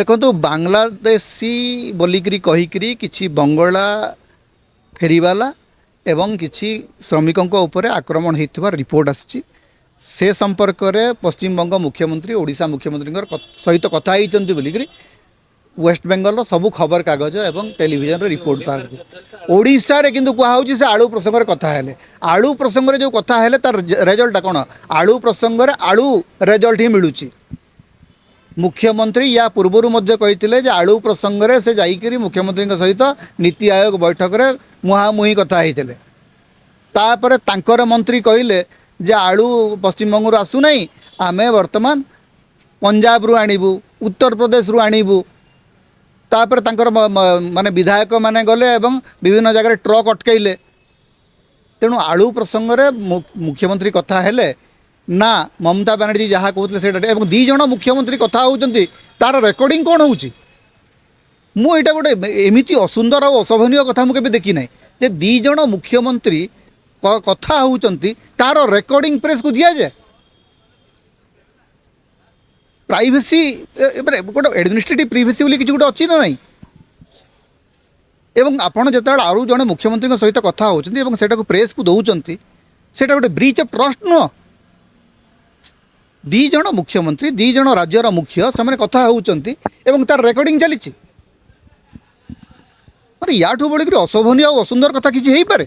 देखो तो बांग्लादेशी बोलिकी कहीकि किसी बंगला फेरीवाला एवं किसी श्रमिकों ऊपर आक्रमण होता रिपोर्ट आसी से संपर्क में पश्चिमबंग मुख्यमंत्री ओडिशा मुख्यमंत्री सहित कथा होती बोलिकी वेस्ट बेंगल सबू खबर कागज एवं टेलीविजन रिपोर्ट बाहर ओडिशा रे किंतु कहुच्छी से आलू प्रसंग कथा है आलू प्रसंग जो कथा है तार रेजल्ट कौन आलू प्रसंग आलू रेजल्ट ही मिलूँ मुख्यमंत्री या पूर्वर कही आलू प्रसंग में से जाकि मुख्यमंत्री सहित नीति आयोग बैठक में मुहांमुही कथा होते तापर तांकर मंत्री कहले जे आलू पश्चिमबंग आसूना आमे वर्तमान पंजाब रु आणबू उत्तर प्रदेश रु आणबू तापर तांकर माने विधायक माने गले एवं विभिन्न जगह ट्रक अटकैले तेणु आलू प्रसंग में मुख्यमंत्री कथा हेले ना ममता बनर्जी जहाँ कहते से दी जन मुख्यमंत्री कथा होती तार रेकर्डिंग कौन होटा गोटे एमती असुंदर और अशोभनीय कथा मुझे देखी ना जे दी जन मुख्यमंत्री कथा होती तार रेकर्डिंग प्रेस को दिया जाए प्राइवेसी गोटे एडमिनिस्ट्रेटिव प्रिवेसी बोली किसी गोटे अच्छी ना नहीं एवं आपड़ जो आउ जड़े मुख्यमंत्री सहित कथा होटा प्रेस को दौरान से गोटे ब्रीच ऑफ ट्रस्ट नुह दी जन मुख्यमंत्री दी जन राज्यर मुख्य से कथा होती तार रेकर्डिंग चली या बढ़ी अशोभनीय और असुंदर कथा किसी हो पारे।